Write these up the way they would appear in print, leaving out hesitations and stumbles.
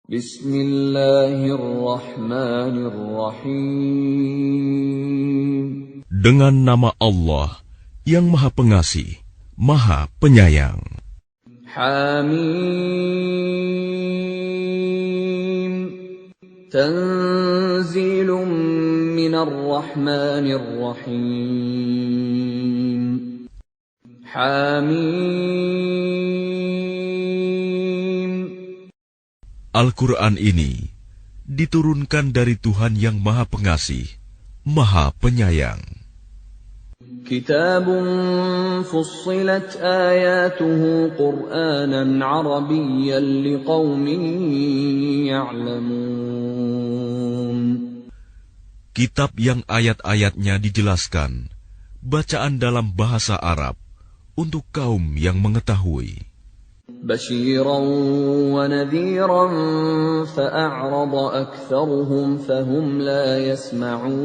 Bismillahirrahmanirrahim. Dengan nama Allah yang Maha Pengasih, Maha Penyayang. Hamim. Tanzilun minar rahmanir rahim. Hamim. Al-Quran ini diturunkan dari Tuhan yang Maha Pengasih, Maha Penyayang. Kitabun fussilat ayatuhu Qur'anan Arabiyyan liqaumin ya'lamun. Kitab yang ayat-ayatnya dijelaskan, bacaan dalam bahasa Arab, untuk kaum yang mengetahui. Basyiran wa nadhiran fa'a'rada aktsaruhum fahum la yasma'un.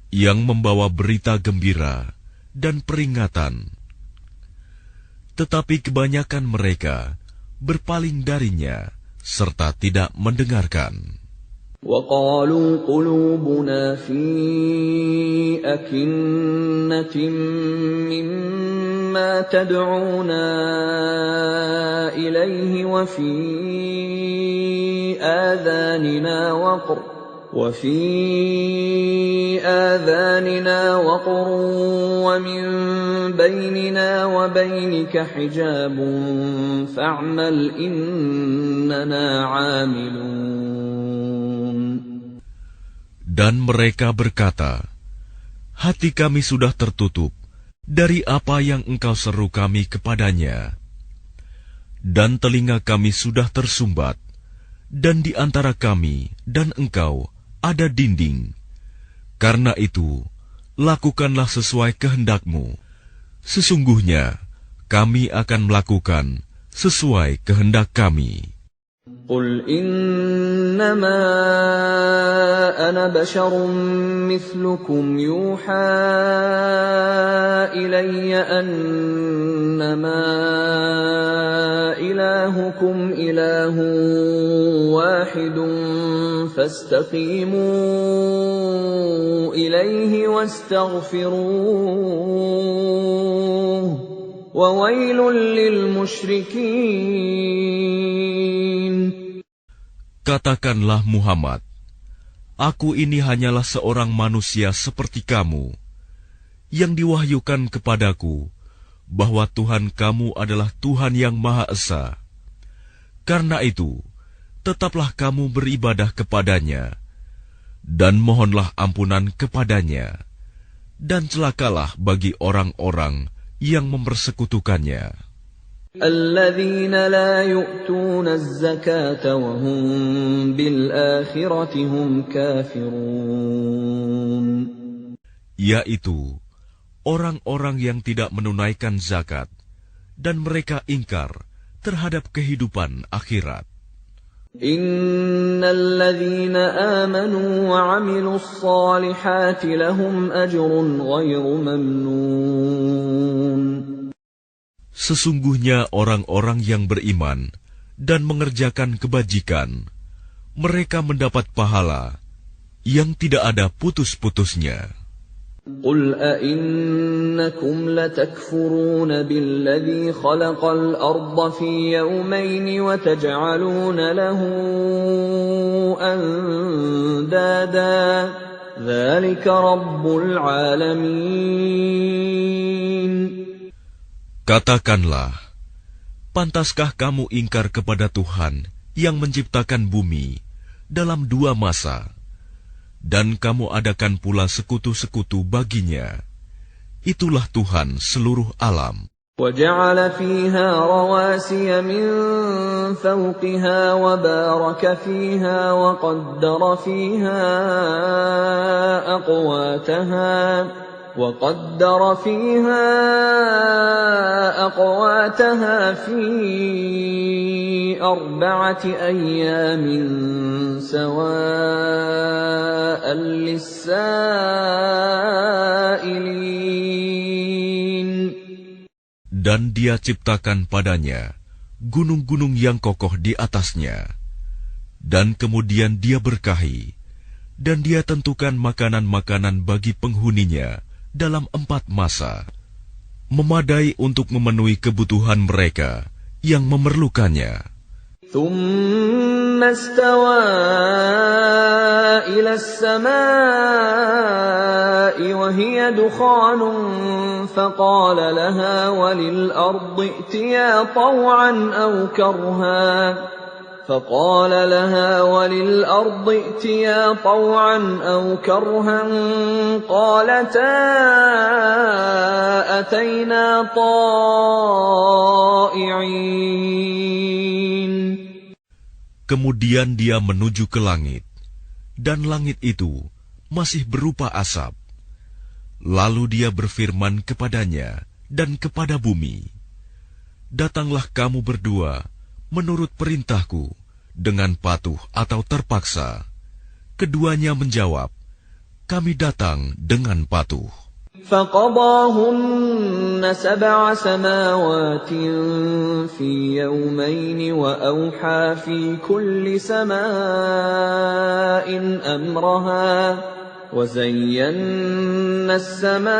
Yang membawa berita gembira dan peringatan. Tetapi kebanyakan mereka berpaling darinya serta tidak mendengarkan. وَقَالُوا قُلُوبُنَا فِي أَكِنَّةٍ مِّمَّا تَدْعُونَا إِلَيْهِ وَفِي آذَانِنَا وَقْرٌ وَمِن بَيْنِنَا وَبَيْنِكَ حِجَابٌ فَاعْمَلْ إِنَّنَا عَامِلُونَ. Dan mereka berkata, hati kami sudah tertutup dari apa yang engkau seru kami kepadanya. Dan telinga kami sudah tersumbat, dan di antara kami dan engkau ada dinding. Karena itu, lakukanlah sesuai kehendakmu. Sesungguhnya, kami akan melakukan sesuai kehendak kami. قُلْ إِنَّمَا أَنَا بَشَرٌ مِّثْلُكُمْ يُوحَىٰ إِلَيَّ أَنَّمَا إِلَٰهُكُمْ إِلَٰهٌ وَاحِدٌ فَاسْتَقِيمُوا إِلَيْهِ وَاسْتَغْفِرُوهُ وَوَيْلٌ لِّلْمُشْرِكِينَ. Katakanlah Muhammad, aku ini hanyalah seorang manusia seperti kamu, yang diwahyukan kepadaku bahwa Tuhan kamu adalah Tuhan yang Maha Esa. Karena itu, tetaplah kamu beribadah kepadanya, dan mohonlah ampunan kepadanya, dan celakalah bagi orang-orang yang mempersekutukannya. الَّذِينَ لَا يُؤْتُونَ الزَّكَاةَ وَهُمْ بِالْآخِرَةِ هُمْ كَافِرُونَ. Yaitu orang-orang yang tidak menunaikan zakat dan mereka ingkar terhadap kehidupan akhirat. إِنَّ الَّذِينَ آمَنُوا وَعَمِلُوا الصَّالِحَاتِ لَهُمْ أَجْرٌ غَيْرُ مَمْنُونٍ. Sesungguhnya orang-orang yang beriman dan mengerjakan kebajikan, mereka mendapat pahala yang tidak ada putus-putusnya. قُلْ أَئِنَّكُمْ لَتَكْفُرُونَ بِالَّذِي خَلَقَ الْأَرْضَ فِي يَوْمَيْنِ وَتَجْعَلُونَ لَهُ أَندَادًا ذَلِكَ رَبُّ الْعَالَمِينَ. Katakanlah, pantaskah kamu ingkar kepada Tuhan yang menciptakan bumi dalam 2 masa, dan kamu adakan pula sekutu-sekutu baginya? Itulah Tuhan seluruh alam. وَجَعَلَ فِيهَا رَوَاسِيَ مِن فَوْقِهَا وَبَارَكَ فِيهَا وَقَدَّرَ فِيهَا أَقْوَاتَهَا فِي 4 أَيَّامٍ سَوَاءً لِلسَّائِلِينَ. Dan Dia ciptakan padanya gunung-gunung yang kokoh di atasnya. Dan kemudian dia berkahi, dan dia tentukan makanan-makanan bagi penghuninya dalam 4 masa, memadai untuk memenuhi kebutuhan mereka yang memerlukannya. ثم استوى إلى السماء وهي دخان فقال لها وللأرض ائتيا طوعا أو كرها قالتا أتينا طائعين. Kemudian dia menuju ke langit, dan langit itu masih berupa asap. Lalu dia berfirman kepadanya dan kepada bumi, "Datanglah kamu berdua menurut perintahku dengan patuh atau terpaksa." Keduanya menjawab, "Kami datang dengan patuh." فقضاهن 7 سماوات في يومين وأوحى في كل سماء أمرها وزينا السماء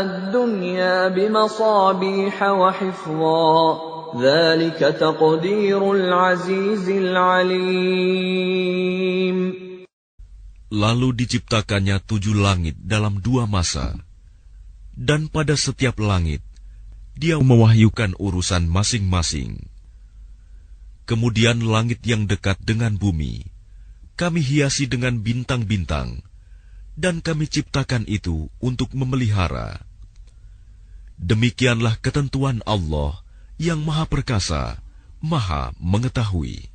الدنيا بمصابيح وحفظا ذلك تقدير العزيز العليم. Lalu diciptakannya 7 langit dalam 2 masa, dan pada setiap langit dia mewahyukan urusan masing-masing. Kemudian langit yang dekat dengan bumi kami hiasi dengan bintang-bintang, dan kami ciptakan itu untuk memelihara. Demikianlah ketentuan Allah yang Maha Perkasa, Maha Mengetahui.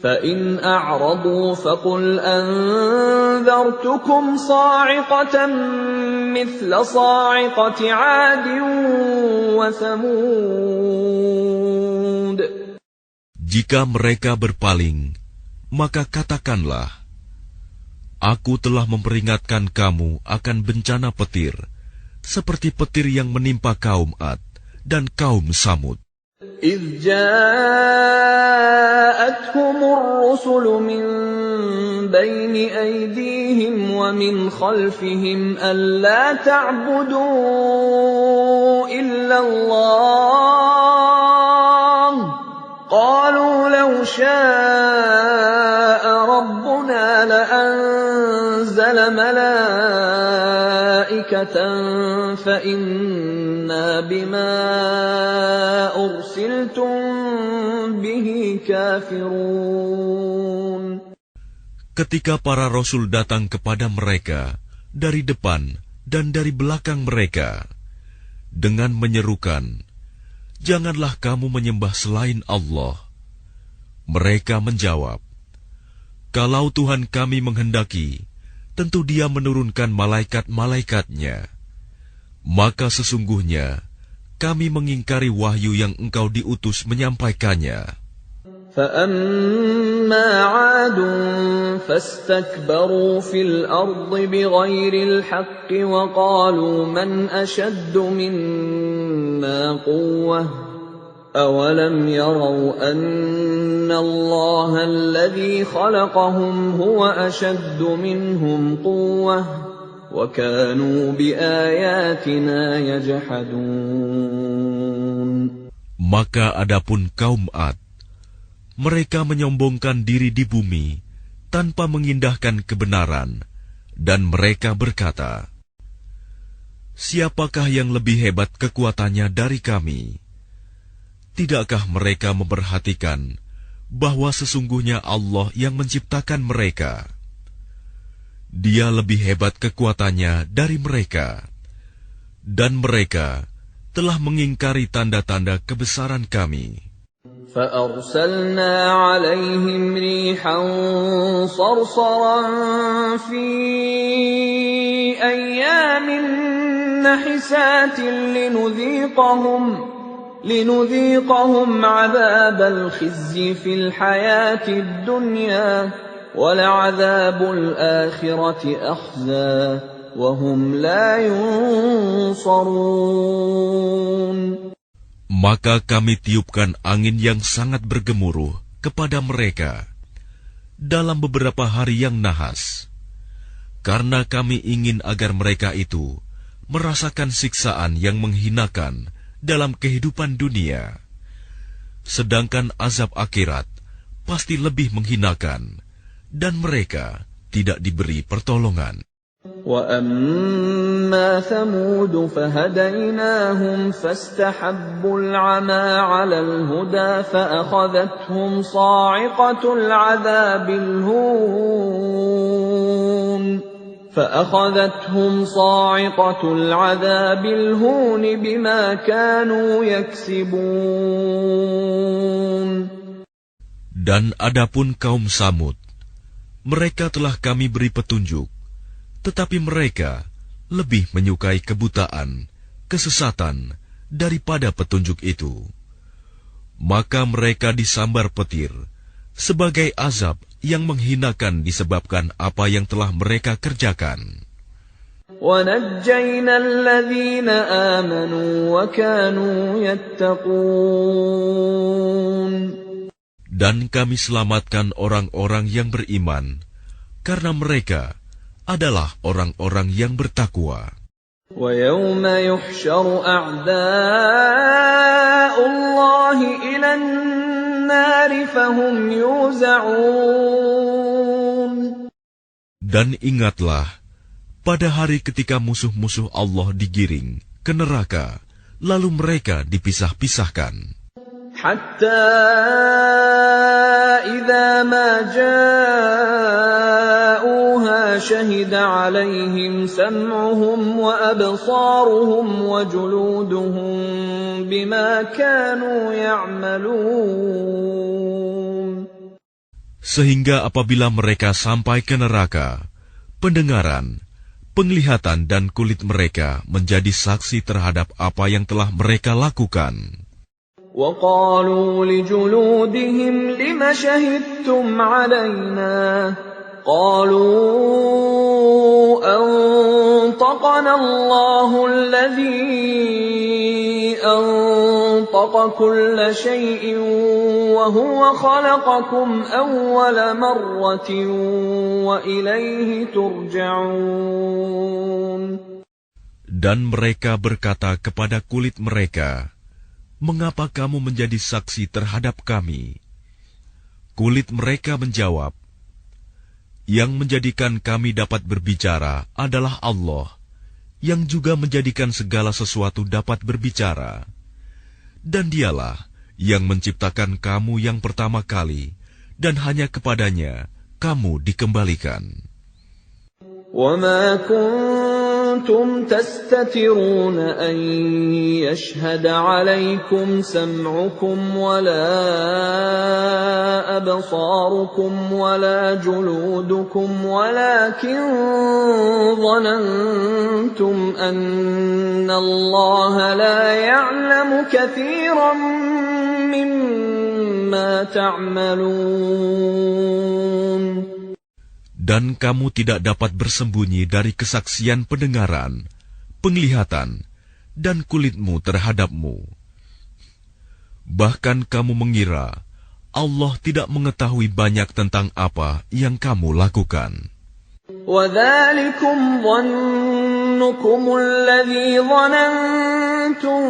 فَإِنْ أَعْرَضُوا فَقُلْ أَنذَرْتُكُمْ صَاعِقَةً مِثْلَ صَاعِقَةِ عَادٍ وَثَمُودَ. Jika mereka berpaling, maka katakanlah, Aku telah memperingatkan kamu akan bencana petir, seperti petir yang menimpa kaum Ad dan kaum Samud. إِذْ جَاءَتْهُمُ الرُّسُلُ مِنْ بَيْنِ أَيْدِيهِمْ وَمِنْ خَلْفِهِمْ أَلَّا تَعْبُدُوا إِلَّا اللَّهَ قَالُوا لَوْ شَاءَ رَبُّنَا لَأَنزَلَ مَلَائِكَةً فَإِنَّا بِمَا أُرْسِلْتُم بِهِ كَافِرُونَ. Ketika para rasul datang kepada mereka dari depan dan dari belakang mereka dengan menyerukan, "Janganlah kamu menyembah selain Allah." Mereka menjawab, "Kalau Tuhan kami menghendaki, tentu Dia menurunkan malaikat-malaikatnya. Maka sesungguhnya kami mengingkari wahyu yang engkau diutus menyampaikannya." فَأَمَّا عَادٌ فَاسْتَكْبَرُوا فِي الْأَرْضِ بِغَيْرِ الْحَقِّ وَقَالُوا مَنْ أَشَدُّ مِنَّا قُوَّةً أَوَلَمْ يَرَوْا أَنَّ اللَّهَ الَّذِي خَلَقَهُمْ هُوَ أَشَدُّ مِنْهُمْ قُوَّةً وَكَانُوا بِآيَاتِنَا يَجْحَدُونَ. Maka adapun kaum Ad, mereka menyombongkan diri di bumi tanpa mengindahkan kebenaran, dan mereka berkata, "Siapakah yang lebih hebat kekuatannya dari kami?" Tidakkah mereka memperhatikan bahwa sesungguhnya Allah yang menciptakan mereka? Dia lebih hebat kekuatannya dari mereka, dan mereka telah mengingkari tanda-tanda kebesaran kami. فَأَرْسَلْنَا عَلَيْهِمْ رِيحًا صَرْصَرًا فِي أَيَّامٍ نَحِسَاتٍ لِنُذِيقَهُمْ عَذَابَ الْخِزْيِ فِي الْحَيَاةِ الدُّنْيَا وَلَعَذَابُ الْآخِرَةِ أَخْزَىٰ وَهُمْ لَا يُنصَرُونَ. Maka kami tiupkan angin yang sangat bergemuruh kepada mereka dalam beberapa hari yang nahas, karena kami ingin agar mereka itu merasakan siksaan yang menghinakan dalam kehidupan dunia, sedangkan azab akhirat pasti lebih menghinakan, dan mereka tidak diberi pertolongan. وَأَمَّا ثَمُودُ فَهَدَيْنَاهُمْ فَاسْتَحَبُّوا الْعَمَى عَلَى الْهُدَى فَأَخَذَتْهُمْ صَاعِقَةُ الْعَذَابِ الْهُونِ بِمَا كَانُوا يَكْسِبُونَ. Dan adapun kaum Samud, mereka telah kami beri petunjuk, tetapi mereka lebih menyukai kebutaan, kesesatan, daripada petunjuk itu. Maka mereka disambar petir, sebagai azab yang menghinakan disebabkan apa yang telah mereka kerjakan. وَنَجَّيْنَا الَّذِينَ آمَنُوا وَكَانُوا يَتَّقُونَ. Dan kami selamatkan orang-orang yang beriman, karena mereka adalah orang-orang yang bertakwa. وَيَوْمَ يُحْشَرُ أَعْدَاءُ اللَّهِ إِلَى النَّارِ فَهُمْ يُوزَعُونَ. Dan ingatlah, pada hari ketika musuh-musuh Allah digiring ke neraka, lalu mereka dipisah-pisahkan. حَتَّى إِذَا مَا جَاءُوهَا شَهِدَ عَلَيْهِمْ سَمْعُهُمْ وَأَبْصَارُهُمْ وَجُلُودُهُمْ بِمَا كَانُوا يَعْمَلُونَ. Sehingga apabila mereka sampai ke neraka, pendengaran, penglihatan dan kulit mereka menjadi saksi terhadap apa yang telah mereka lakukan. وَقَالُوا لِجُلُودِهِمْ لِمَ شَهِدتُّمْ عَلَيْنَا قَالُوا أَنطَقَنَا اللَّهُ الَّذِي أَنطَقَ كُلَّ شَيْءٍ وَهُوَ خَلَقَكُمْ أَوَّلَ مَرَّةٍ وَإِلَيْهِ تُرْجَعُونَ. Dan mereka berkata kepada kulit mereka, "Mengapa kamu menjadi saksi terhadap kami?" Kulit mereka menjawab, "Yang menjadikan kami dapat berbicara adalah Allah, yang juga menjadikan segala sesuatu dapat berbicara. Dan Dialah yang menciptakan kamu yang pertama kali, dan hanya kepadanya kamu dikembalikan." وَمَا كُنتُمْ تَسْتَتِرُونَ أَن يَشْهَدَ عَلَيْكُمْ سَمْعُكُمْ وَلَا أَبْصَارُكُمْ وَلَا جُلُودُكُمْ وَلَكِنْ ظَنَنْتُمْ أَنَّ اللَّهَ لَا يَعْلَمُ كَثِيرًا مِّمَّا تَعْمَلُونَ. Dan kamu tidak dapat bersembunyi dari kesaksian pendengaran, penglihatan, dan kulitmu terhadapmu. Bahkan kamu mengira Allah tidak mengetahui banyak tentang apa yang kamu lakukan. وَذَلِكُمْ ظَنُّكُمُ الَّذِي ظَنَنْتُمْ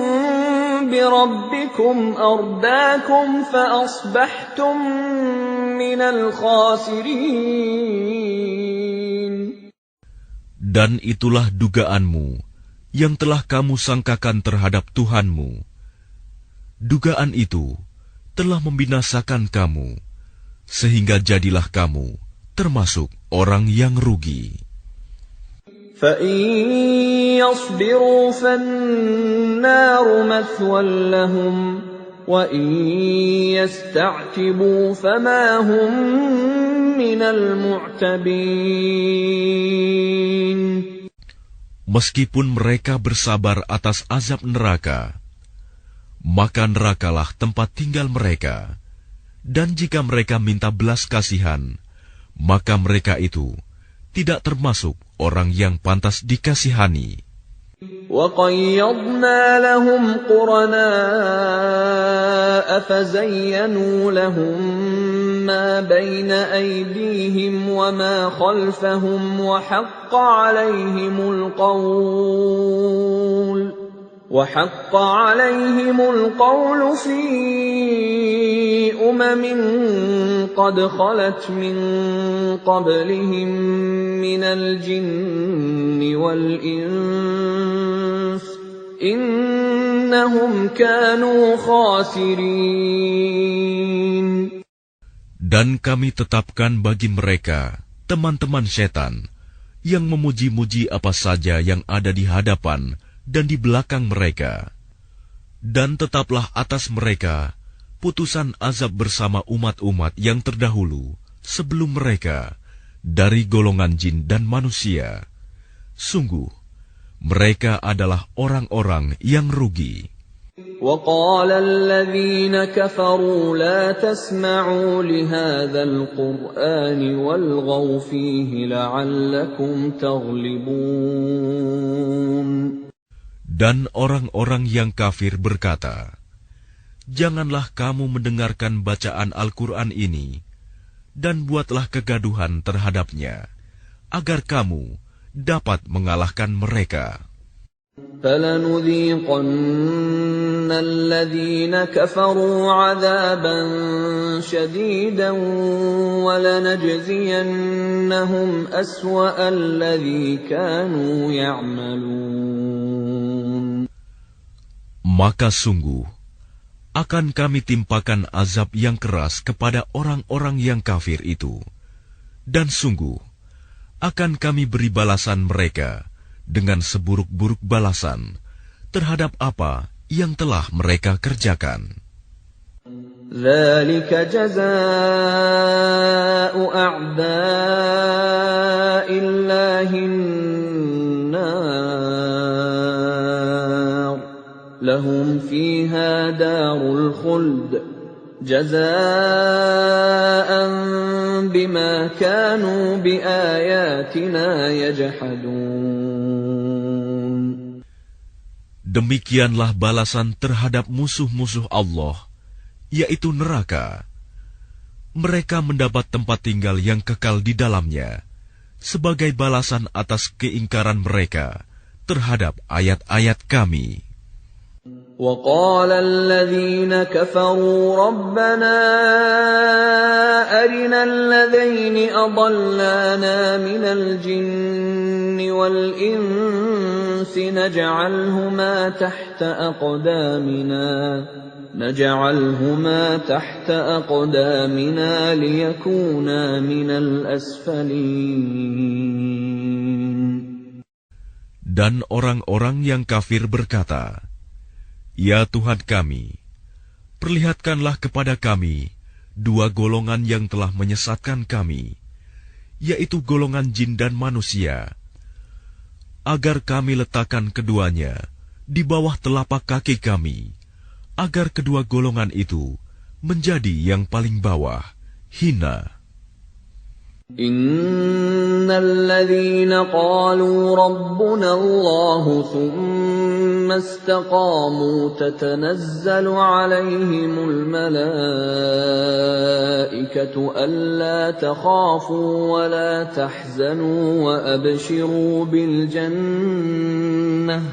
بِرَبِّكُمْ أَرْدَاكُمْ فَأَصْبَحْتُمْ مِنَ الْخَاسِرِينَ. Dan itulah dugaanmu yang telah kamu sangkakan terhadap Tuhanmu. Dugaan itu telah membinasakan kamu, sehingga jadilah kamu termasuk orang yang rugi. فَإِن يَصْبِرُوا فَالنَّارُ مَثْوًى لَهُمْ وَإِن يَسْتَعْتِبُوا فَمَا هُمْ مِنَ الْمُعْتَبِينَ. Meskipun mereka bersabar atas azab neraka, maka nerakalah tempat tinggal mereka. Dan jika mereka minta belas kasihan, maka mereka itu tidak termasuk orang yang pantas dikasihani. وَقَيَّضْنَا لَهُمْ قُرَنَاءَ فَزَيَّنُوا لَهُم مَّا بَيْنَ أَيْدِيهِمْ وَمَا خَلْفَهُمْ وَحَقَّ عَلَيْهِمُ الْقَوْلُ فِي أُمَمٍ قَدْ خَلَتْ مِن قَبْلِهِم مِّنَ الْجِنِّ وَالْإِنسِ ۖ إِنَّهُمْ كَانُوا خَاسِرِينَ. Dan kami tetapkan bagi mereka teman-teman setan yang memuji-muji apa saja yang ada di hadapan dan di belakang mereka. Dan tetaplah atas mereka putusan azab bersama umat-umat yang terdahulu sebelum mereka dari golongan jin dan manusia. Sungguh, mereka adalah orang-orang yang rugi. وَقَالَ الَّذِينَ كَفَرُوا لَا تَسْمَعُوا لِهَذَا الْقُرْآنِ وَالْغَوْا فِيهِ لَعَلَّكُمْ تَغْلِبُونَ. Dan orang-orang yang kafir berkata, "Janganlah kamu mendengarkan bacaan Al-Quran ini, dan buatlah kegaduhan terhadapnya, agar kamu dapat mengalahkan mereka." فَلَنُذِيقَنَّ الَّذِينَ كَفَرُوا عَذَابًا شَدِيدًا وَلَنَجْزِيَنَّهُمْ أَسْوَأَ الَّذِي كَانُوا يَعْمَلُونَ. Maka sungguh akan kami timpakan azab yang keras kepada orang-orang yang kafir itu, dan sungguh akan kami beri balasan mereka dengan seburuk-buruk balasan terhadap apa yang telah mereka kerjakan. ذَلِكَ جَزَاءُ أَعْدَاءِ اللَّهِ النَّارُ لَهُمْ فِيهَا دَارُ الْخُلْدِ جَزَاءً بِمَا كَانُوا بِآيَاتِنَا يَجْحَدُونَ. Demikianlah balasan terhadap musuh-musuh Allah, yaitu neraka. Mereka mendapat tempat tinggal yang kekal di dalamnya, sebagai balasan atas keingkaran mereka terhadap ayat-ayat kami. وَقَالَ الَّذِينَ كَفَرُوا رَبَّنَا أَرِنَا الَّذَيْنِ أَضَلَّانَا مِنَ الْجِنِّ وَالْإِنسِ نَجْعَلْهُمَا تَحْتَ أَقْدَامِنَا لِيَكُونَا مِنَ الْأَسْفَلِينَ. Dan orang-orang yang kafir berkata, "Ya Tuhan kami, perlihatkanlah kepada kami dua golongan yang telah menyesatkan kami, yaitu golongan jin dan manusia, agar kami letakkan keduanya di bawah telapak kaki kami, agar kedua golongan itu menjadi yang paling bawah, hina." Innal ladzina qalu rabbuna Allah thumma istaqamu tatanazzalu alaihimul malaikatu alla takhafu wa la tahzanu wa abshiru bil jannah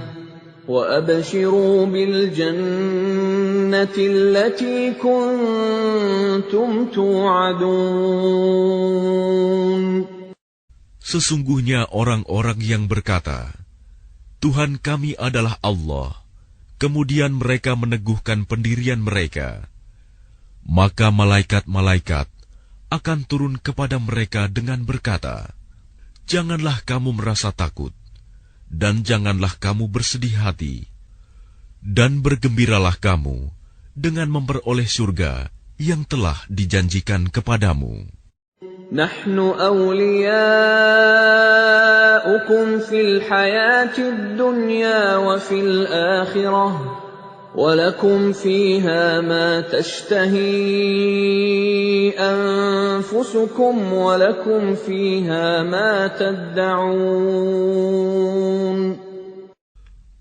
التي كنتم توعدون. Sesungguhnya orang-orang yang berkata, "Tuhan kami adalah Allah," kemudian mereka meneguhkan pendirian mereka, maka malaikat-malaikat akan turun kepada mereka dengan berkata, "Janganlah kamu merasa takut, dan janganlah kamu bersedih hati, dan bergembiralah kamu dengan memperoleh surga yang telah dijanjikan kepadamu." Nahnu awliyaukum fil hayatid dunya wa fil akhirah wa lakum fiha ma tashtahi anfusukum wa lakum fiha ma tad'un.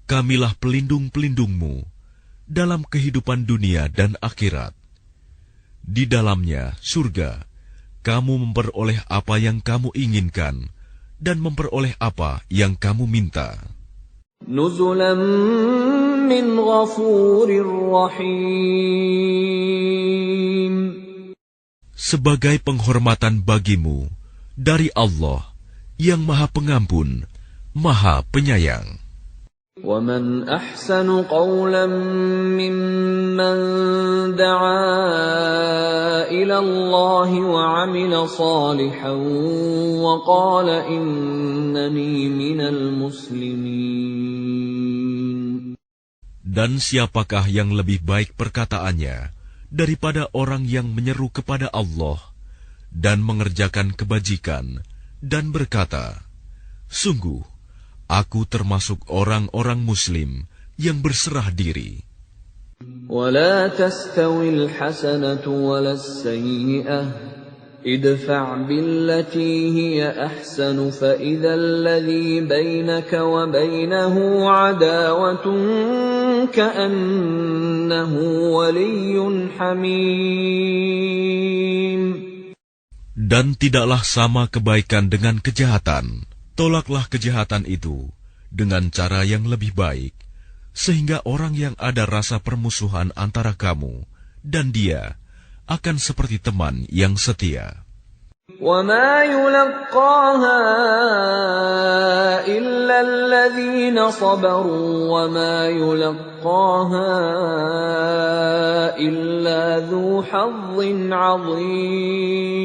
Kamilah pelindung-pelindungmu dalam kehidupan dunia dan akhirat. Di dalamnya, surga, kamu memperoleh apa yang kamu inginkan dan memperoleh apa yang kamu minta. Nuzulan min ghafurir rahim. Sebagai penghormatan bagimu dari Allah yang Maha Pengampun, Maha Penyayang. وَمَنْ أَحْسَنُ قَوْلًا مِّمَّنْ دَعَا إِلَى اللَّهِ وَعَمِلَ صَالِحًا وَقَالَ إِنَّنِي مِنَ الْمُسْلِمِينَ. Dan siapakah yang lebih baik perkataannya daripada orang yang menyeru kepada Allah dan mengerjakan kebajikan dan berkata, sungguh, aku termasuk orang-orang Muslim yang berserah diri. وَلَا تَسْتَوِي الْحَسَنَةُ وَلَا السَّيِّئَةُ ادْفَعْ بِالَّتِي هِيَ أَحْسَنُ فَإِذَا الَّذِي بَيْنَكَ وَبَيْنَهُ عَدَاوَةٌ كَأَنَّهُ وَلِيٌّ حَمِيمٌ. Dan tidaklah sama kebaikan dengan kejahatan. Tolaklah kejahatan itu dengan cara yang lebih baik, sehingga orang yang ada rasa permusuhan antara kamu dan dia akan seperti teman yang setia. وَمَا يُلَقَّاهَا إِلَّا الَّذِينَ صَبَرُوا وَمَا يُلَقَّاهَا إِلَّا ذُو حَظٍّ عَظِيمٍ.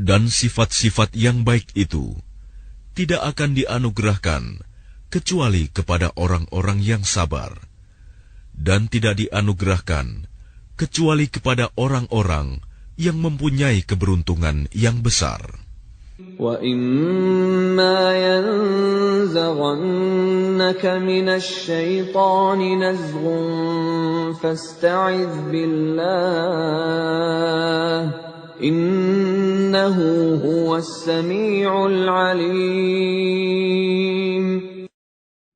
Dan sifat-sifat yang baik itu tidak akan dianugerahkan kecuali kepada orang-orang yang sabar, dan tidak dianugerahkan kecuali kepada orang-orang yang mempunyai keberuntungan yang besar. وَإِمَّا يَنزَغَنَّكَ مِنَ الشَّيْطَانِ نَزْغٌ فَاسْتَعِذْ بِاللَّهِ إِنَّهُ هُوَ السَّمِيعُ الْعَلِيمُ.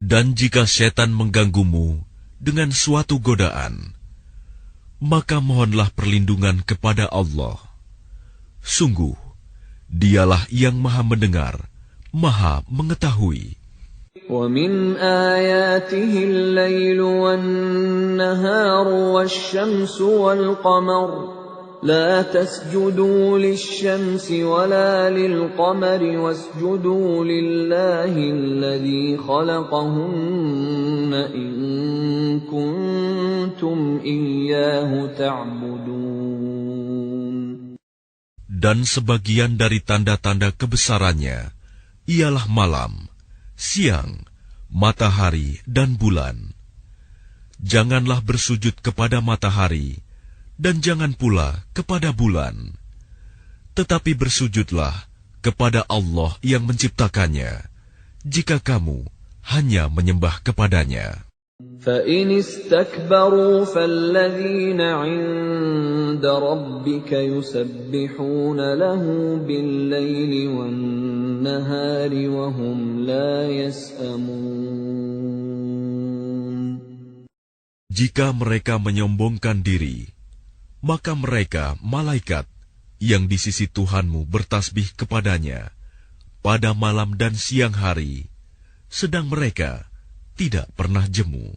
Dan jika setan mengganggumu dengan suatu godaan, maka mohonlah perlindungan kepada Allah. Sungguh, Dialah yang Maha Mendengar, Maha Mengetahui. وَمِنْ آيَاتِهِ اللَّيْلُ وَالنَّهَارُ وَالشَّمْسُ وَالْقَمَرُ لَا تَسْجُدُوا لِلشَّمْسِ وَلَا لِلْقَمَرِ وَاسْجُدُوا لِلَّهِ الَّذِي خَلَقَهُنَّ إِن كُنتُمْ إِيَّاهُ تَعْبُدُونَ. Dan sebagian dari tanda-tanda kebesarannya ialah malam, siang, matahari, dan bulan. Janganlah bersujud kepada matahari, dan jangan pula kepada bulan. Tetapi bersujudlah kepada Allah yang menciptakannya, jika kamu hanya menyembah kepadanya. فَإِنِ اسْتَكْبَرُوا فَالَّذِينَ عِندَ رَبِّكَ يُسَبِّحُونَ لَهُ بِاللَّيْلِ وَالنَّهَارِ وَهُمْ لَا يَسْأَمُونَ. Jika mereka menyombongkan diri, maka mereka, malaikat, yang di sisi Tuhanmu bertasbih kepadanya pada malam dan siang hari, sedang mereka tidak pernah jemu.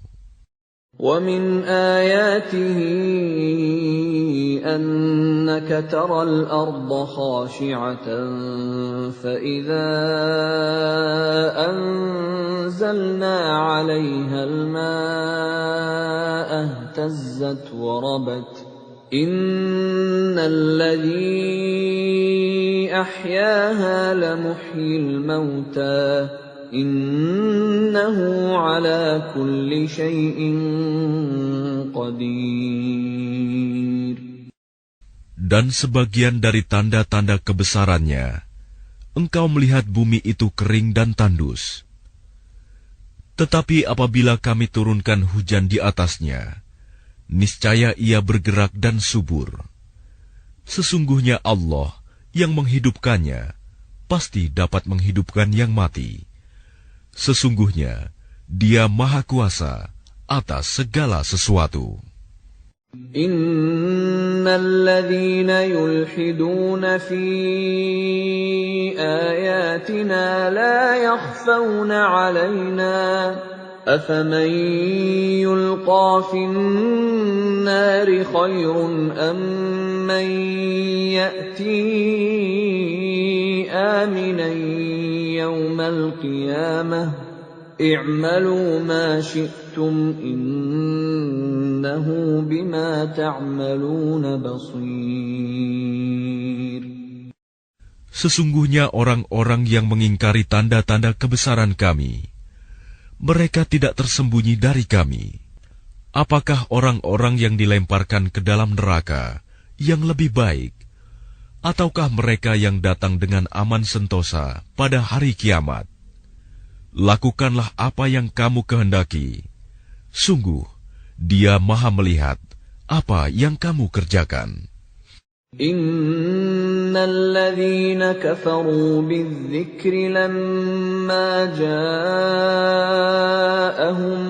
وَمِنْ آيَاتِهِ أَنَّكَ تَرَى الْأَرْضَ خَاشِعَةً فَإِذَا أَنزَلْنَا عَلَيْهَا الْمَاءَ اهْتَزَّتْ وَرَبَتْ إِنَّ الَّذِي أَحْيَاهَا لَمُحْيِي الْمَوْتَى إِنَّهُ عَلَى كُلِّ شَيْءٍ قَدِيرٌ. Dan sebagian dari tanda-tanda kebesarannya, engkau melihat bumi itu kering dan tandus. Tetapi apabila kami turunkan hujan di atasnya, niscaya ia bergerak dan subur. Sesungguhnya Allah yang menghidupkannya pasti dapat menghidupkan yang mati. Sesungguhnya Dia Maha Kuasa atas segala sesuatu. Innal ladzina yulhiduna fi ayatina la yakhfawna 'alaina afaman yulqa fin nari khairun amman ya'ti aminan yawmal qiyamah i'malu ma syi'tum innahu bima ta'maluna basir. Sesungguhnya orang-orang yang mengingkari tanda-tanda kebesaran Kami, mereka tidak tersembunyi dari Kami. Apakah orang-orang yang dilemparkan ke dalam neraka yang lebih baik, ataukah mereka yang datang dengan aman sentosa pada hari kiamat? Lakukanlah apa yang kamu kehendaki. Sungguh, Dia Maha melihat apa yang kamu kerjakan. Innal ladzina kafaru bidzikri lamma ja'ahum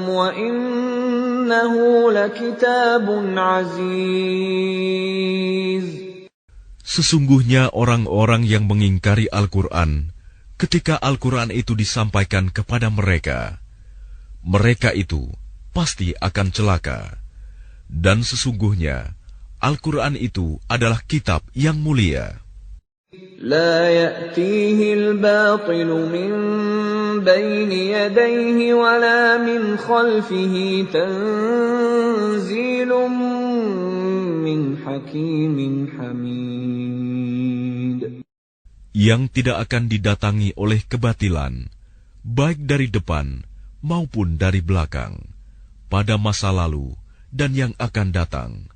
wa innahu lakitabun aziz. Sesungguhnya orang-orang yang mengingkari Al-Quran ketika Al-Quran itu disampaikan kepada mereka, mereka itu pasti akan celaka. Dan sesungguhnya Al-Quran itu adalah kitab yang mulia. La ya'tihi al-batilu min bayni yadayhi wa la min khalfihi tanzilun min hakimin hamid. Yang tidak akan didatangi oleh kebatilan, baik dari depan maupun dari belakang, pada masa lalu dan yang akan datang,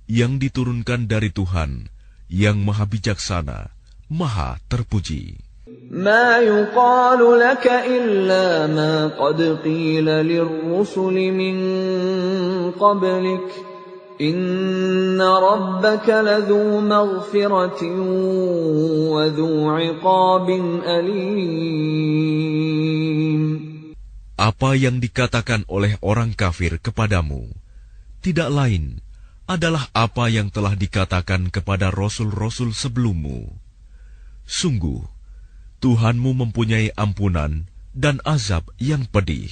yang diturunkan dari Tuhan yang Maha Bijaksana, Maha Terpuji. Ma yuqalu laka illa ma qad qila lirrusuli min qablik. Inna rabbaka ladhu maghfiratin wa dhu 'iqabin alim. Apa yang dikatakan oleh orang kafir kepadamu tidak lain adalah apa yang telah dikatakan kepada rasul-rasul sebelummu. Sungguh, Tuhanmu mempunyai ampunan dan azab yang pedih.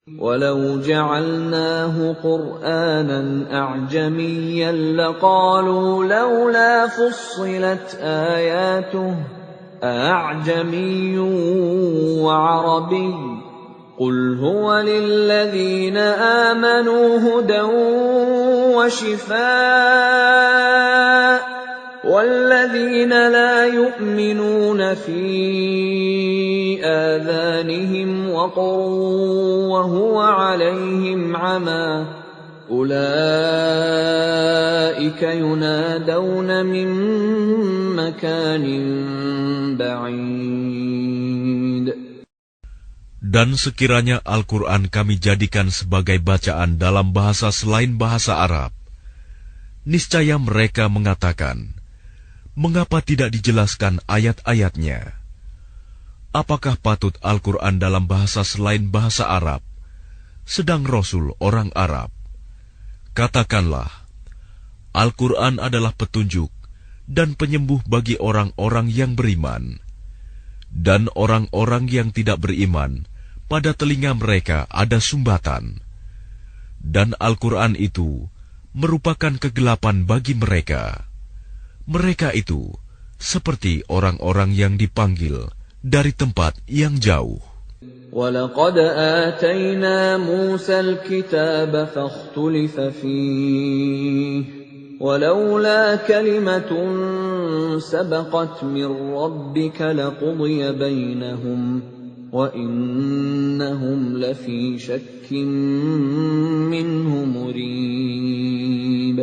Walau ja'alnahu Qur'anan a'jamiyyan laqalu laula fussilat ayatuhu a'jamiyyun wa 'arabiyyun qul huwa lilladhina amanu hudan wa shifaa' والذين لا يؤمنون في آذانهم وقر وهو عليهم عمى أولئك ينادون من مكان بعيد. Dan sekiranya Al-Quran kami jadikan sebagai bacaan dalam bahasa selain bahasa Arab, niscaya mereka mengatakan, mengapa tidak dijelaskan ayat-ayatnya? Apakah patut Al-Quran dalam bahasa selain bahasa Arab, sedang Rasul orang Arab? Katakanlah, Al-Quran adalah petunjuk dan penyembuh bagi orang-orang yang beriman. Dan orang-orang yang tidak beriman, pada telinga mereka ada sumbatan. Dan Al-Quran itu merupakan kegelapan bagi mereka. Mereka itu seperti orang-orang yang dipanggil dari tempat yang jauh. وَلَقَدْ آتَيْنَا مُوسَى الْكِتَابَ فَاخْتُلِفَ فِيهِ وَلَوْلَا كَلِمَةٌ سَبَقَتْ مِنْ رَبِّكَ لَقُضِيَ بَيْنَهُمْ وَإِنَّهُمْ لَفِي شَكٍّ مِّنْهُ مُرِيبٍ.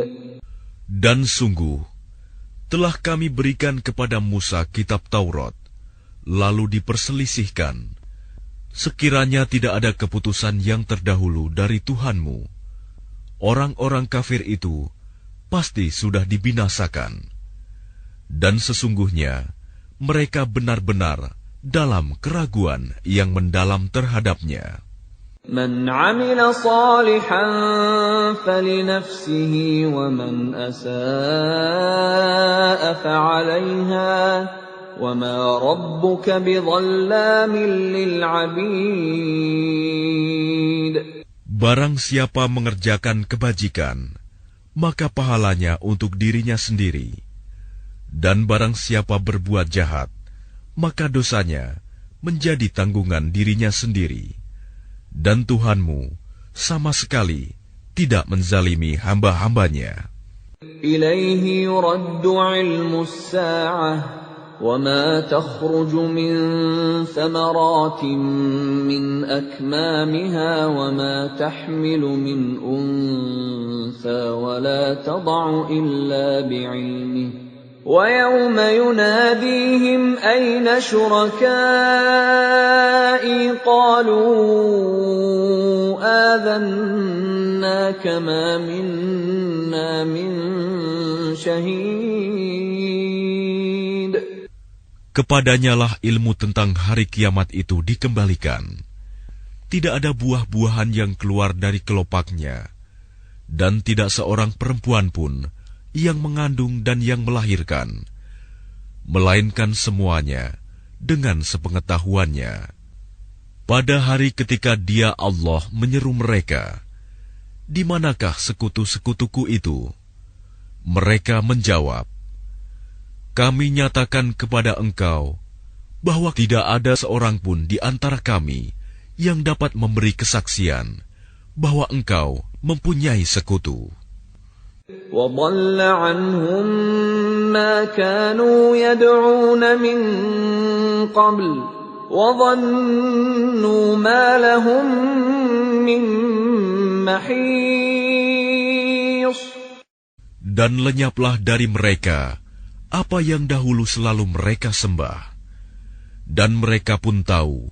Dan sungguh telah kami berikan kepada Musa kitab Taurat, lalu diperselisihkan. Sekiranya tidak ada keputusan yang terdahulu dari Tuhanmu, orang-orang kafir itu pasti sudah dibinasakan. Dan sesungguhnya mereka benar-benar dalam keraguan yang mendalam terhadapnya. Man 'amila salihan falinafsihi wa man asaa'a fa'alayha wa ma rabbuka bidhallamin lil 'abid. Barang siapa mengerjakan kebajikan, maka pahalanya untuk dirinya sendiri. Dan barang siapa berbuat jahat, maka dosanya menjadi tanggungan dirinya sendiri. Dan Tuhanmu sama sekali tidak menzalimi hamba-hambanya. Ilaihi yuraddu ilmu as-sa'ah wa ma takhruju min thamaratin min akmamiha wa ma tahmilu min untha wa la tad'u illa bi'ilmihi. وَيَوْمَ يُنَادِيهِمْ أَيْنَ شُرَكَائِي قَالُوا آذَنَّاكَ مَا مِنَّا مِنْ شَهِيدٍ. Kepadanyalah ilmu tentang hari kiamat itu dikembalikan. Tidak ada buah-buahan yang keluar dari kelopaknya, dan tidak seorang perempuan pun yang mengandung dan yang melahirkan, melainkan semuanya dengan sepengetahuannya. Pada hari ketika Dia Allah menyeru mereka, "Di manakah sekutu-sekutuku itu?" Mereka menjawab, "Kami nyatakan kepada engkau bahwa tidak ada seorang pun di antara kami yang dapat memberi kesaksian bahwa engkau mempunyai sekutu." وَضَلَّ عَنْهُمْ مَا كَانُوا يَدْعُونَ مِنْ قَبْلُ وَظَنُّوا مَا لَهُمْ مِنْ مَحِيصٍ. Dan lenyaplah dari mereka apa yang dahulu selalu mereka sembah. Dan mereka pun tahu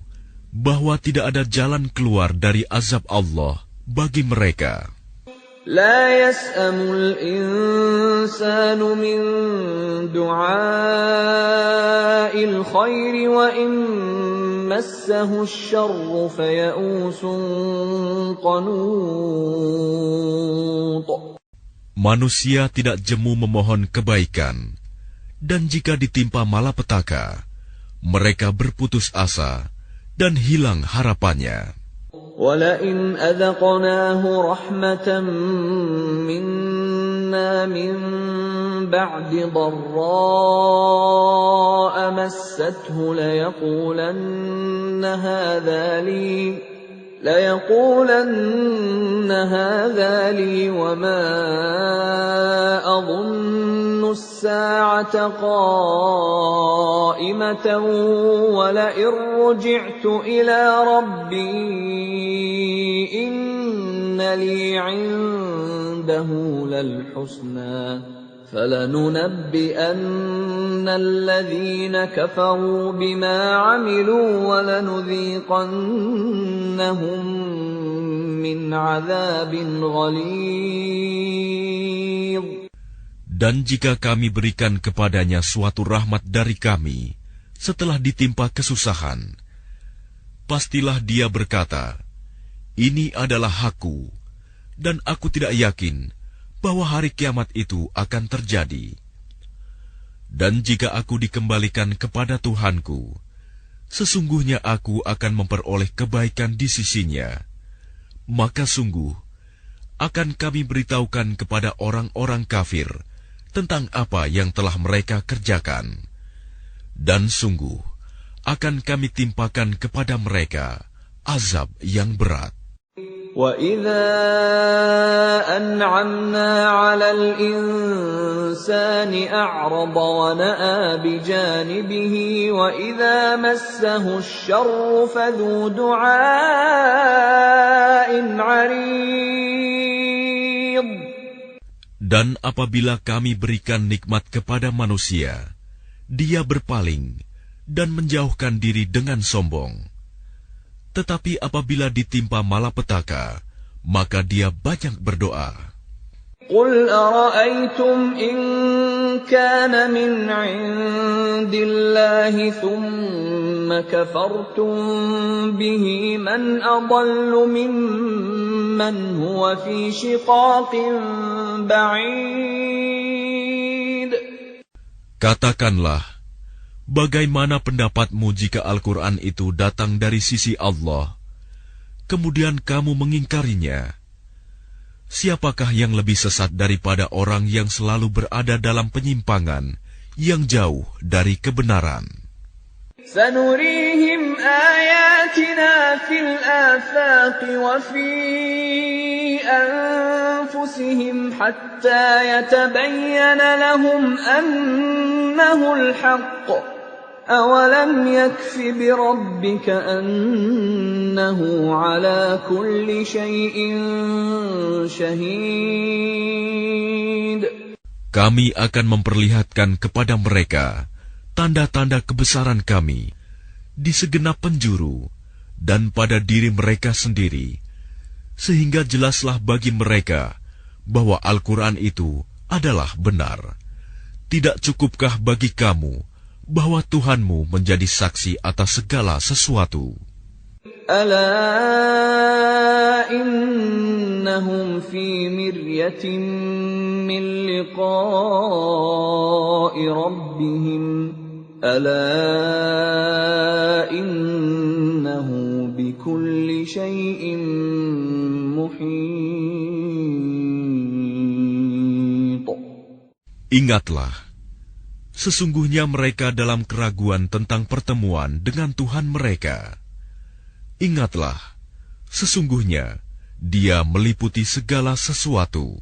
bahwa tidak ada jalan keluar dari azab Allah bagi mereka. لا يسأم الإنسان من دعاء الخير وإن مسه الشر فيئوس قنوط. Manusia tidak jemu memohon kebaikan, dan jika ditimpa malapetaka, mereka berputus asa dan hilang harapannya. وَلَئِنْ أَذَقْنَاهُ رَحْمَةً مِنَّا مِنْ بَعْدِ ضَرَّاءَ مَسَّتْهُ لَيَقُولَنَّ هَذَا لِي وَمَا أَظُنُّ السَّاعَةَ قَائِمَةً وَلَئِنْ رُجِعْتُ إِلَى رَبِّي إِنَّ لِي عِندَهُ لَلْحُسْنَى فَلَنُنَبِّئَنَّ الَّذِينَ كَفَرُوا بِمَا عَمِلُوا وَلَنُذِيقَنَّهُم مِّنْ عَذَابٍ غَلِيظٍ. Dan jika kami berikan kepadanya suatu rahmat dari kami setelah ditimpa kesusahan, pastilah dia berkata, "Ini adalah hakku, dan aku tidak yakin bahwa hari kiamat itu akan terjadi." Dan jika aku dikembalikan kepada Tuhanku, sesungguhnya aku akan memperoleh kebaikan di sisinya, maka sungguh akan kami beritahukan kepada orang-orang kafir tentang apa yang telah mereka kerjakan. Dan sungguh akan kami timpakan kepada mereka azab yang berat. وَإِذَا أَنْعَمْنَا عَلَى الْإِنسَانِ أَعْرَضَ وَنَأَىٰ بِجَانِبِهِ وَإِذَا مَسَّهُ الشَّرُّ فَذُو دُعَاءٍ عَرِيضٍ. Dan apabila kami berikan nikmat kepada manusia, dia berpaling dan menjauhkan diri dengan sombong. Tetapi apabila ditimpa malapetaka, maka dia banyak berdoa. قُلْ أَرَأَيْتُمْ إِنْ كَانَ مِنْ عِنْدِ اللَّهِ ثُمَّ كفرتم به من أضل ممن هو في شقاق بعيد. Katakanlah, bagaimana pendapatmu jika Al-Quran itu datang dari sisi Allah, kemudian kamu mengingkarinya? Siapakah yang lebih sesat daripada orang yang selalu berada dalam penyimpangan yang jauh dari kebenaran? سنريهم آياتنا في الآفاق وفي أنفسهم حتى يتبين لهم أنه الحق أولم يكف بربك أنه على كل شيء شهيد. Kami akan memperlihatkan kepada mereka tanda-tanda kebesaran kami di segenap penjuru dan pada diri mereka sendiri, sehingga jelaslah bagi mereka bahwa Al-Quran itu adalah benar. Tidak cukupkah bagi kamu bahwa Tuhanmu menjadi saksi atas segala sesuatu? Ala innahum fi miryatin min liqa'i rabbihim. Ala innahu bikulli syai'in muhit. Ingatlah, sesungguhnya mereka dalam keraguan tentang pertemuan dengan Tuhan mereka. Ingatlah, sesungguhnya Dia meliputi segala sesuatu.